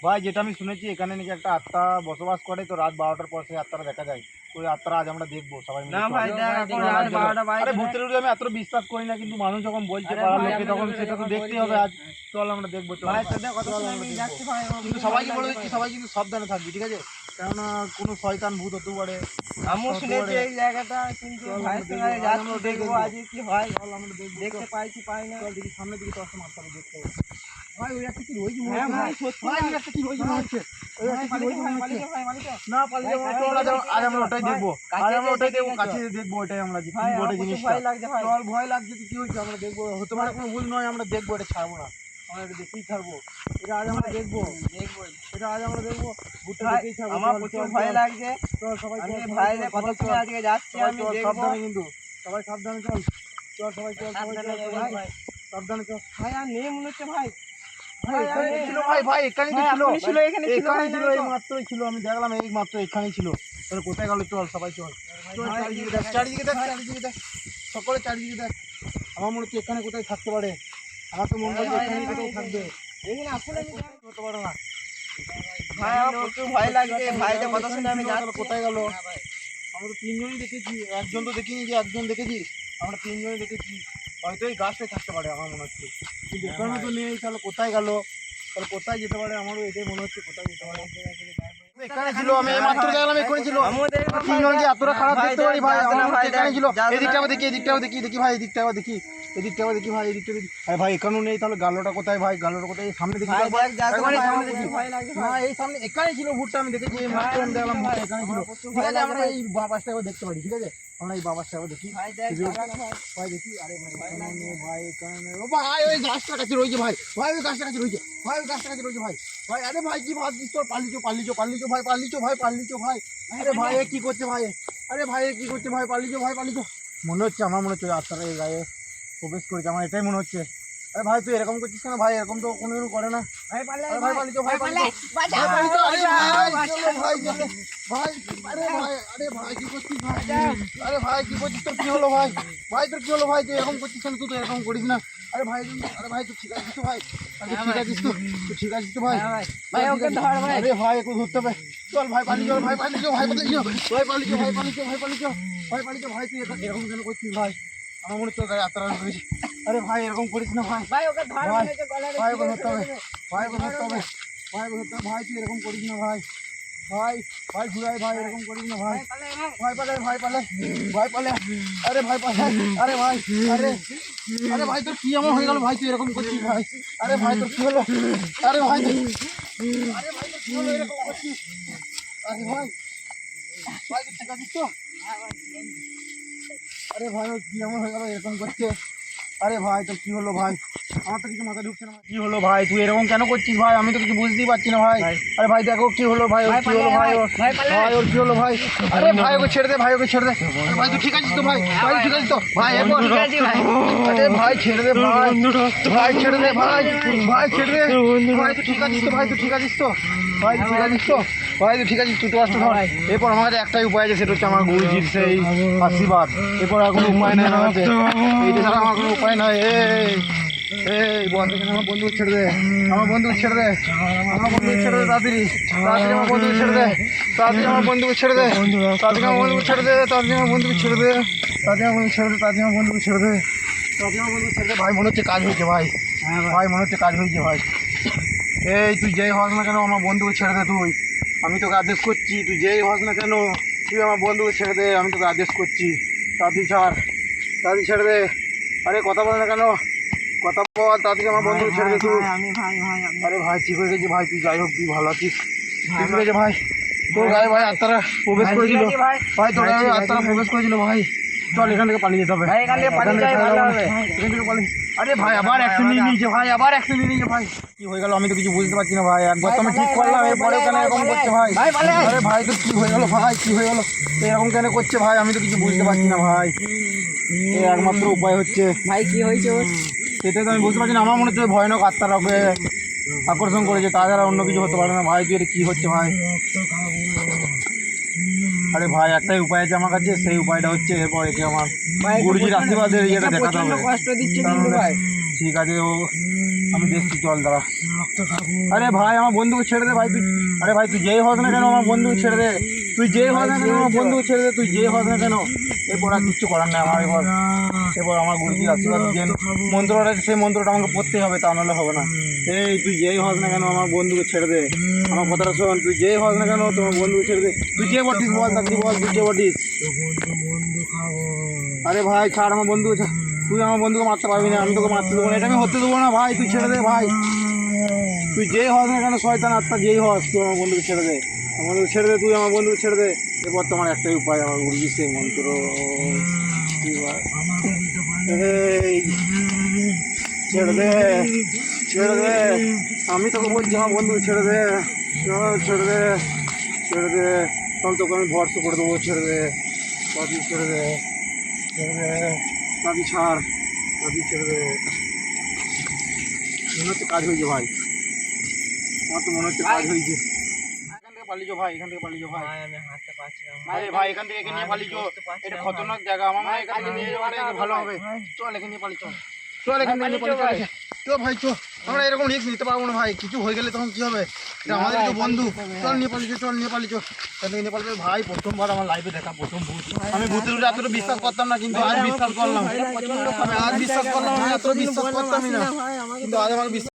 ভাই যেটা আমি শুনেছি এখানে নাকি একটা আত্মা বসবাস করে, তো রাত 12টার পর সেই আত্মাটা দেখা যায়। ওই আত্মাটা আজ আমরা দেখবো সবাই মিলে। না ভাই দেখ এখন রাত 12টা বাজে। আরে ভূতের উপরে আমি এত বিশ্বাস করি না, কিন্তু মানুষ যখন বলছে পাড়ার লোকে তখন সেটা তো দেখতেই হবে। আজ চল আমরা দেখবো। চল ভাই তোদের কথা শুনে আমি যাচ্ছি ভাই। কিন্তু সবাইকে বলে দিচ্ছি, সবাই কিন্তু সাবধানে থাকবি, ঠিক আছে? কেননা কোনো শয়তান ভূত হতে পারে। আমিও শুনেছি এই জায়গাটা, কিন্তু ভাইয়ের সঙ্গে যাচ্ছি, দেখবো আজ কি হয়। দেখতে পাই কি পাই না। চল দেখি সামনের দিকে তো আসতে মারতে হবে, দেখতে হবে। ভাই ওই একটা কি রয়েছে মনে হ্যাঁ হচ্ছে। ভাই সত্যি ভাই ওই একটা কি রয়েছে মনে হচ্ছে। ওই একটা কি রয়েছে মনে হচ্ছে। ভাই মালিক না পালিয়ে যাবো না, চল আজ আমরা ওটাই দেখবো। আজ আমরা ওটাই দেখবো, কাছে দেখবো ওটাই আমরা, যে কি বটে জিনিসটা। ভয় লাগছে ভাই। চল ভয় লাগছে তো কি হয়েছে, আমরা দেখবো। হতে পারে কোনো ভুল নয়, আমরা দেখবো, এটা ছাড়বো না, আমরা এটা দেখেই ছাড়বো। এটা আজ আমরা দেখবো, এটা আজ আমরা দেখবো। ভূতটা ভাই, দেখেই ছাড়বো। আমার চল, প্রচুর চল, ভয় চল। লাগছে। চল সবাই আমি চল, ভাইদের কথা সবাই শুনে চল। আজকে যাচ্ছি, সবাই আমি চল, দেখবো। সাবধানে কিন্তু, সবাই সাবধানে চল। চল সবাই চল, সবাই চল, সাবধানে ভাই সাবধানে চল। ভাই আর নেই মনে হচ্ছে ভাই। ভাই এখানে ছিল, ভাই এখানে ভাই, ছিল, আপনি ছিল, এখানে ছিল, এখানে ভাই, ছিল, নাই এই তো। মাত্রই ছিল, আমি দেখলাম এই মাত্র এখানেই ছিল। তাহলে কোথায় গেল? চল সবাই চল, চল চারিদিকে দেখ, চারিদিকে দেখ, চারিদিকে দেখ, সকলে চারিদিকে দেখ। আমার মনে হচ্ছে এখানে কোথায় থাকতে পারে, আমার তো মনে হচ্ছে এখানে কোথাও থাকবে। এখানে আসলে হতে পারে না। ভাই আমার প্রচুর ভয় লাগছে, ভাইদের কথা শুনে আমি তাহলে যাচ্ছি। কোথায় গেল? আমরা তো তিনজনই দেখেছি, একজন তো দেখিনি, যে একজন দেখেছি, আমরা তিনজনই দেখেছি। হয়তো এই গাছটাই থাকতে পারে আমার মনে হচ্ছে, কিন্তু এখানে তো নেই। তাহলে কোথায় গেল? তাহলে কোথায় যেতে পারে? আমারও এটাই মনে হচ্ছে, কোথায় যেতে পারে। এখানে ছিল, আমি এই মাত্র দেখলাম এখানে ছিল। তিনজন কি এতটা খারাপ দেখতে পারি ভাই? আমার মনে হচ্ছে এখানে ছিল। এদিকটা আবার দেখি, এদিকটা আবার দেখি, দেখি ভাই এদিকটা আবার দেখি, এদিকটা আবার দেখি ভাই, এদিকটা দেখি। আরে ভাই এখানেও নেই, তাহলে গালোটা কোথায় ভাই? গালোটা কোথায়? এই সামনে দেখি, ভাই দেখ, যাস না একবার এই ভাই, সামনে আমার দেখি। ভয় লাগছে না এই সামনে এখানে ছিল ভুট্টা, আমি দেখেছি এই মাত্র আমি দেখলাম ভুট্টা এখানে ছিল। ঠিক আছে, আমরা এই বাবাসটা একবার দেখতে পারি, ঠিক আছে? আমরা এই বাবাসটা একবার দেখি, ভাই দেখ, যাস না ভাই। ভাই দেখি। আরে ভাই এখানে নেই ভাই, এখানে নেই। ও ভাই ওই গাছটার কাছে রয়েছে ভাই, ভাই ওই গাছটার কাছে রয়েছে, ভাই ওই গাছটার কাছে রয়েছে ভাই। ভাই আরে ভাই কি ভাবছিস তোর? পালিচো পালিচো পালিচো ভাই, পালিচো ভাই, পালিচো ভাই। আরে ভাই এ কি করছে ভাই? আরে ভাই এ কি করছে ভাই? পালিচো ভাই, পালিচো। মনে হচ্ছে, আমার মনে হচ্ছে আত্মারা এই গায়ে প্রবেশ করেছে, আমার এটাই মনে হচ্ছে। আরে ভাই তুই এরকম করছিস কেন ভাই? এরকম তো কোনোদিন করে না। ভাই পালে, আরে ভাই পালিচো, ভাই পালিচো, বাঁচাও, ভাই পালিচো। আরে ভাই বাঁচাও, চলো ভাই, চলো ভাই। আরে ভাই, আরে ভাই কি করছিস ভাই? আরে ভাই কি করছিস? তোর কি হলো ভাই? ভাই তোর কি হলো ভাই? তুই এরকম করছিস কেন? তুই তো এরকম করিস না। আরে ভাই, আরে ভাই তুই ঠিক আছিস তো ভাই? আরে ঠিক আছিস তো? তুই ঠিক আছিস তো ভাই? ভাই ওকে ধর ভাই। আরে ভাই একটু ধরতে হবে। চল ভাই পালিয়ে চল, ভাই পালিয়ে চল, ভাই পালিয়ে চল, ভাই পালিয়ে চল, ভাই পালিয়ে চল, ভাই পালিয়ে চল, ভাই পালিয়ে চল। ভাই তুই এরকম কেন করছিস ভাই? আমার মনে হচ্ছে গায়ে আত্মারা ঢুকেছে। আরে ভাই এরকম করিস না ভাই। ভাই ওকে ধর, ভাই, মনে হচ্ছে গলায় ভাই ছিঁড়ে ওকে ধরতে হবে, ফেলে দেবে। ভাই ওকে ধরতে হবে, ভাই ওকে ধরতে হবে। ভাই তুই এরকম করিস না ভাই, ভাই ভাই ঘুরাই ভাই, এরকম করিস না ভাই। পালে ভাই। ভাই পালে, ভাই পালে, ভাই পালে। আরে ভাই পালে, আরে ভাই, আরে আরে ভাই তোর কি এমন হয়ে গেল ভাই? তুই এরকম করছিস ভাই? আরে ভাই তোর কি হলো? আরে ভাই আরে ভাই তোর কি হলো এরকম করছিস? আরে ভাই, ভাই তুই ঠিক আছিস তো? আরে ভাই ওর কি এমন হয়ে গেল এরকম করছে? আরে ভাই তোর কি হলো ভাই? আমার তো কিছু মাথায় ঢুকছে না। কি হলো ভাই? তুই এরকম কেন করছিস ভাই? আমি তো কিছু বুঝতেই পারছি না ভাই। আরে ভাই দেখো কি হলো ভাই, ওর কি হলো ভাই? ভাই ওর কি হলো ভাই? আরে ভাই ওকে ছেড়ে দে, ভাই ওকে ছেড়ে দে। আরে ভাই তুই ঠিক আছিস তো ভাই? ভাই ঠিক আছিস তো ভাই? এরপর ঠিক আছি ভাই। আরে ভাই ছেড়ে দে ভাই, ভাই ছেড়ে দে ভাই, ভাই ছেড়ে দে ভাই। তুই ঠিক আছিস তো ভাই? তুই ঠিক আছিস তো ভাই? তুই ঠিক আছিস তো ভাই? তুই ঠিক আছিস? তুই তো আসতে ধর। এরপর আমার কাছে একটাই উপায় আছে, সেটা হচ্ছে আমার গুরুজির সেই আশীর্বাদ। এরপর আর কোনো উপায় নেই আমার কাছে, এইটা ছাড়া আমার কোনো উপায় নাই। এই বন্ধুকে, আমার বন্ধুকে ছেড়ে দে, আমার বন্ধুকে ছেড়ে দে, আমার বন্ধুকে ছেড়ে দে, তাড়াতাড়ি তাড়াতাড়ি আমার বন্ধুকে ছেড়ে দে, তাড়াতাড়ি আমার বন্ধুকে ছেড়ে দে, তাড়াতাড়ি আমার বন্ধুকে ছেড়ে দে, তাড়াতাড়ি আমার বন্ধুকে ছেড়ে দে, তাড়াতাড়ি আমার বন্ধুকে ছেড়ে দে, তাড়াতাড়ি আমার বন্ধুকে ছেড়ে দে, তাড়াতাড়ি আমার বন্ধুকে ছেড়ে দে। ভাই মনে হচ্ছে কাজ হয়েছে ভাই, ভাই মনে হচ্ছে কাজ হয়েছে ভাই। এই তুই যেই হস না কেন আমার বন্ধুকে ছেড়ে দে। তুই, আমি তোকে আদেশ করছি, তুই যেই হস না কেন তুই আমার বন্ধুকে ছেড়ে দে, আমি তোকে আদেশ করছি। তাড়াতাড়ি ছাড়, তাড়াতাড়ি ছেড়ে দে। আরে কথা বলে না কেন? কথা বল, তাড়াতাড়ি আমার বন্ধুকে ছেড়ে দে তুই। আমি ভাই ভাই আমি আরে ভাই ঠিক হয়ে গেছে ভাই, তুই যাই হোক তুই ভালো আছিস? ঠিক হয়ে গেছে ভাই? তোর গায়ে ভাই আত্মারা প্রবেশ করেছিল ভাই, তোর গায়ে আত্মারা প্রবেশ করেছিল ভাই। চল এখান থেকে পালিয়ে যেতে হবে, ভাই এখান থেকে পালিয়ে যাই ভালো হবে। এখান থেকে পালিয়ে। আরে ভাই আবার অ্যাকশন নিয়ে নিয়েছে ভাই, আবার অ্যাকশন নিয়ে নিয়েছে ভাই। কি হয়ে গেল আমি তো কিছু বুঝতে পারছি না ভাই। একবার তো আমি ঠিক করলাম, এরপরে কেন এরকম করছে ভাই? আরে ভাই তো কি হয়ে গেল ভাই? কি হয়ে গেল? এরকম কেন করছে ভাই? আমি তো কিছু বুঝতে পারছি না ভাই। এই একমাত্র উপায় হচ্ছে ভাই কি হয়েছে ওর? সেটা তো আমি বুঝতে পারছি না। আমার মনে হচ্ছে ভয়ানক আত্মারা ওকে আকর্ষণ করেছে, তাছাড়া অন্য কিছু হতে পারে না ভাই। তুই এটা কি হচ্ছে ভাই? আরে ভাই একটাই উপায় আছে আমার কাছে, সেই উপায়টা হচ্ছে এরপর একে আমার গুরুজির আশীর্বাদের ইয়েটা দেখাতে হবে। কষ্ট দিচ্ছে কিন্তু ভাই। ঠিক আছে ও আমি দেখছি, চল দাঁড়া। আরে ভাই আমার বন্ধুকে ছেড়ে দে ভাই, তুই আরে ভাই তুই যেই হস না কেন আমার বন্ধুকে ছেড়ে দে, তুই যেই হস না কেন আমার বন্ধুকে ছেড়ে দে, তুই যেই হস না কেন। এরপর আর কিচ্ছু করার নেই আমার, এরপর আমার গুরুজির আশীর্বাদ যে মন্ত্রটা আছে সেই মন্ত্রটা আমাকে পড়তেই হবে, তা নাহলে হবে না। এই তুই যেই হস না কেন আমার বন্ধুকে ছেড়ে দে, আমার কথাটা শোন, তুই যেই হস না কেন তোমার বন্ধুকে ছেড়ে দে। তুই কে বটিস বল, তাকে বল তুই কে বটিস। আরে ভাই ছাড় আমার বন্ধুকে ছাড়, তুই আমার বন্ধুকে মারতে পারবি না, আমি তোকে মারতে দেবো না, এটা আমি হতে দেবো না ভাই, তুই ছেড়ে দে ভাই। তুই যেই হস না কেন শয়তান আত্মা যেই হস, তুই আমার বন্ধুকে ছেড়ে দে, আমার বন্ধুকে ছেড়ে দে, তুই আমার বন্ধুকে ছেড়ে দে। এরপর তোমার একটাই উপায়, আমার গুরুজি সেই মন্ত্র। এই ছেড়ে দে, ছেড়ে দে, আমি তোকে বলছি আমার বন্ধুকে ছেড়ে দে, ছেড়ে দে, ছেড়ে দে, তখন তোকে আমি ভরসা করে দেবো, ছেড়ে দে দাদি, ছেড়ে দে, ছেড়ে দে দাদি, ছাড় দাদি, ছেড়ে দে। মনে হচ্ছে কাজ হয়েছে ভাই, আমার তো মনে হচ্ছে কাজ হয়েছে। এখান থেকে পালিয়ে ভাই, এখান থেকে পালিয়ে ভাই, আমি হাঁটতে পারছি না আরে ভাই এখান থেকে একে নিয়ে পালিয়ে, এটা খতরনাক জায়গা, আমার মনে হয় এখান থেকে নিয়ে যাওয়াটা ভালো হবে। চল এখানে নিয়ে পালিয়ে, চল চল এখান থেকে নিয়ে পালিয়ে, চল ভাই চল, আমরা এরকম রিস্ক নিতে পারবো না ভাই, কিছু হয়ে গেলে তখন কি হবে, এটা আমাদের তো বন্ধু। চল নিয়ে পালিয়ে, চল নিয়ে পালিয়ে, চল এখান থেকে নিয়ে পালিয়ে। ভাই প্রথমবার আমার লাইফে দেখা প্রথম ভূত, আমি ভূতের উপরে এতটা বিশ্বাস করতাম না, কিন্তু আজ বিশ্বাস করলাম, আমি আজ বিশ্বাস করলাম, আমি এত বিশ্বাস করতামই না, কিন্তু আজ আমাকে বিশ্বাস